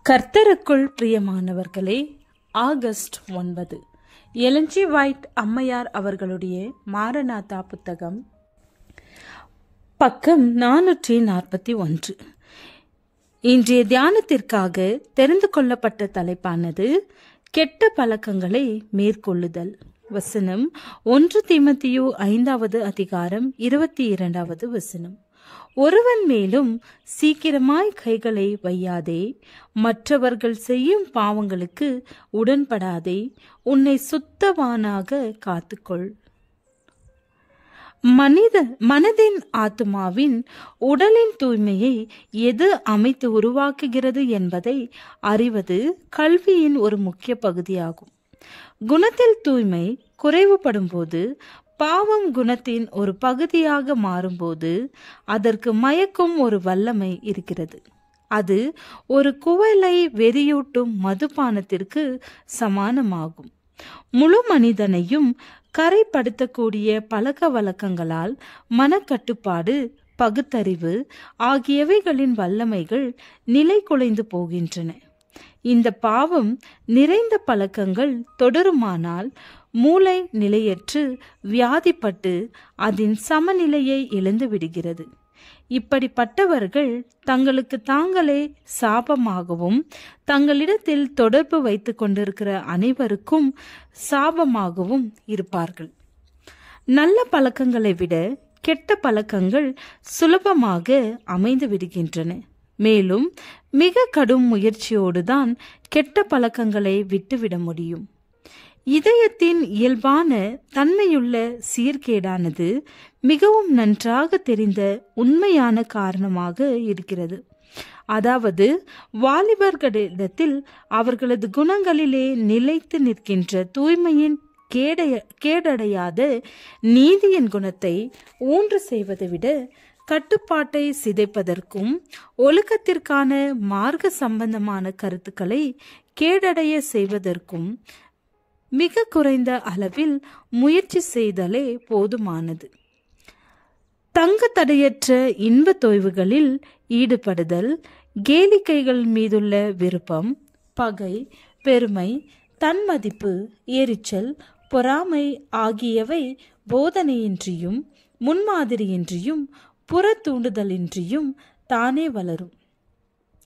கர்த்தருக்குள் பிரியமானவர்களே, August 9 Elon G white அம்மையார் அவர்களுடைய மாரநாதா புத்தகம், பக்கம் 441. இன்றைய தியானத்திற்காக தெரிந்து கொள்ளப்பட்ட தலைப்பானது கெட்ட பழக்கங்களை மேற்கொள்ளுதல். வசனம் 1 தீமோத்தேயு 5வது அதிகாரம் 22வது வசனம். ஒருவன் மேலும் சீக்கிரமாய் கைகளை வையாதே, மற்றவர்கள் செய்யும் பாவங்களுக்கு உடன்படாதே, உன்னை சுத்தவானாக காத்துக்கொள். மனதின் ஆத்துமாவின் உடலின் தூய்மையை எது அமைத்து உருவாக்குகிறது என்பதை அறிவது கல்வியின் ஒரு முக்கிய பகுதியாகும். குணத்தில் தூய்மை குறைவுபடும் போது, பாவம் குணத்தின் ஒரு பகுதியாக மாறும்போது அதற்கு மயக்கும் ஒரு வல்லமை இருக்கிறது. அது ஒரு குவளை வெறியூட்டும் மதுபானத்திற்கு சமானமாகும். முழு மனிதனையும் கரைப்படுத்தக்கூடிய பழக்க வழக்கங்களால் மனக்கட்டுப்பாடு, பகுத்தறிவு ஆகியவைகளின் வல்லமைகள் நிலை குலைந்து போகின்றன. இந்த பாவம் நிறைந்த பழக்கங்கள் தொடருமானால் மூளை நிலையற்று வியாதிப்பட்டு அதன் சமநிலையை இழந்து விடுகிறது. இப்படிப்பட்டவர்கள் தங்களுக்கு தாங்களே சாபமாகவும் தங்களிடத்தில் தொடர்பு வைத்து கொண்டிருக்கிற அனைவருக்கும் சாபமாகவும் இருப்பார்கள். நல்ல பழக்கங்களை விட கெட்ட பழக்கங்கள் சுலபமாக அமைந்து விடுகின்றன. மேலும் மிக கடும் முயற்சியோடுதான் கெட்ட பழக்கங்களை விட்டுவிட முடியும். இதயத்தின் இயல்பான தன்மையுள்ள சீர்கேடானது மிகவும் நன்றாக தெரிந்த உண்மையான காரணமாக இருக்கிறது. அதாவது, வாலிபர்களிடத்தில் அவர்களது குணங்களிலே நிலைத்து நிற்கின்ற தூய்மையின் கேடடையாத நீதியின் குணத்தை ஊன்று செய்வதை விட கட்டுப்பாட்டை சிதைப்பதற்கும் ஒழுக்கத்திற்கான மார்க்க சம்பந்தமான கருத்துக்களை கேடடைய செய்வதற்கும் மிக குறைந்த அளவில் முயற்சி செய்தலே போதுமானது. தங்க தடையற்ற இன்ப தொய்வுகளில் ஈடுபடுதல், கேளிக்கைகள் மீதுள்ள விருப்பம், பகை, பெருமை, தன்மதிப்பு, எரிச்சல், பொறாமை ஆகியவை போதனையின்றியும் முன்மாதிரியின்றியும் புற தூண்டுதலின்றியும் தானே வளரும்.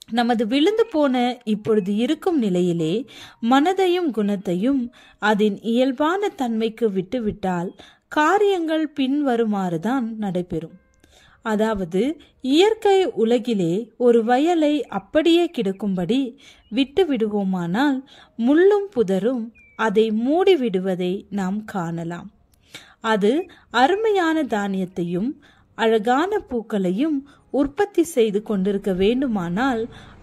நமது விழுந்து போன இப்பொழுது இருக்கும் நிலையிலே மனதையும் குணத்தையும் அதன் இயல்பான தன்மைக்கு விட்டுவிட்டால் காரியங்கள் பின்வருமாறுதான் நடைபெறும். அதாவது, இயற்கை உலகிலே ஒரு வயலை அப்படியே கிடக்கும்படி விட்டு விடுவோமானால் முள்ளும் புதரும் அதை மூடிவிடுவதை நாம் காணலாம். அது அருமையான தானியத்தையும் அழகான பூக்களையும் உற்பத்தி செய்து கொண்டிருக்க வேண்டுமானால்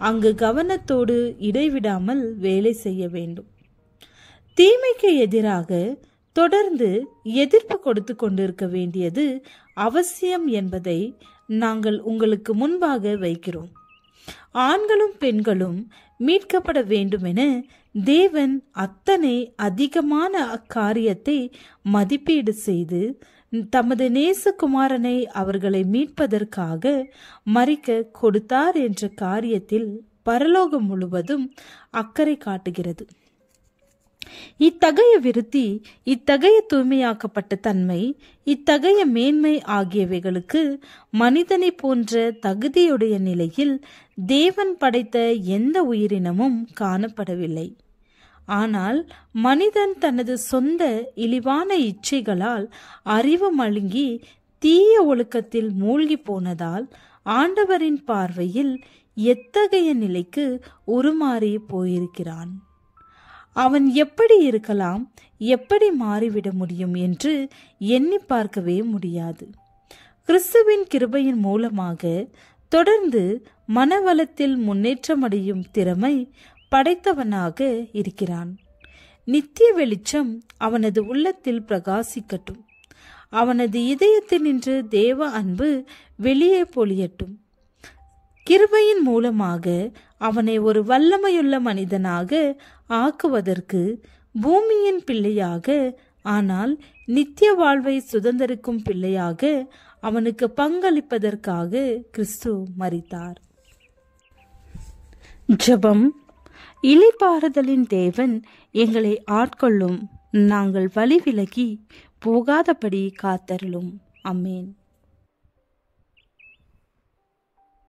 அங்கு கவனத்தோடு இடைவிடாமல் வேலை செய்ய வேண்டும். தீமைக்கு எதிராக தொடர்ந்து எதிர்ப்பு கொடுத்து கொண்டிருக்க வேண்டியது அவசியம் என்பதை நாங்கள் உங்களுக்கு முன்பாக வைக்கிறோம். ஆண்களும் பெண்களும் மீட்கப்பட வேண்டுமென தேவன் அத்தனை அதிகமான அக்காரியத்தை மதிப்பீடு செய்து தமது நேசகுமாரனை அவர்களை மீட்பதற்காக மரிக்க கொடுத்தார் என்ற காரியத்தில் பரலோகம் முழுவதும் அக்கறை காட்டுகிறது. இத்தகைய விருத்தி, இத்தகைய தூய்மையாக்கப்பட்ட தன்மை, இத்தகைய மேன்மை ஆகியவைகளுக்கு மனிதனை போன்ற தகுதியுடைய நிலையில் தேவன் படைத்த எந்த உயிரினமும் காணப்படவில்லை. ஆனால் மனிதன் தனது சொந்த இழிவான இச்சைகளால் அறிவு மழுங்கி தீய ஒழுக்கத்தில் மூழ்கி போனதால் ஆண்டவரின் பார்வையில் எத்தகைய நிலைக்கு உருமாறி போயிருக்கிறான். அவன் எப்படி இருக்கலாம், எப்படி மாறிவிட முடியும் என்று எண்ணி பார்க்கவே முடியாது. கிறிஸ்துவின் கிருபையின் மூலமாக தொடர்ந்து மனவளத்தில் முன்னேற்றமடையும் திறமை படைத்தவனாக இருக்கிறான். நித்திய வெளிச்சம் அவனது உள்ளத்தில் பிரகாசிக்கட்டும். அவனது இதயத்தினின்று தேவ அன்பு வெளியே பொழியட்டும். கிருபையின் மூலமாக அவனை ஒரு வல்லமையுள்ள மனிதனாக ஆக்குவதற்கு, பூமியின் பிள்ளையாக ஆனால் நித்திய வாழ்வை சுதந்திரிக்கும் பிள்ளையாக அவனுக்கு பங்களிப்பதற்காக கிறிஸ்து மரித்தார். ஜெபம். இளைப்பாறுதலின் தேவன் எங்களை ஆட்கொள்ளும். நாங்கள் வழி விலகி போகாதபடி காத்தருளும். ஆமென்.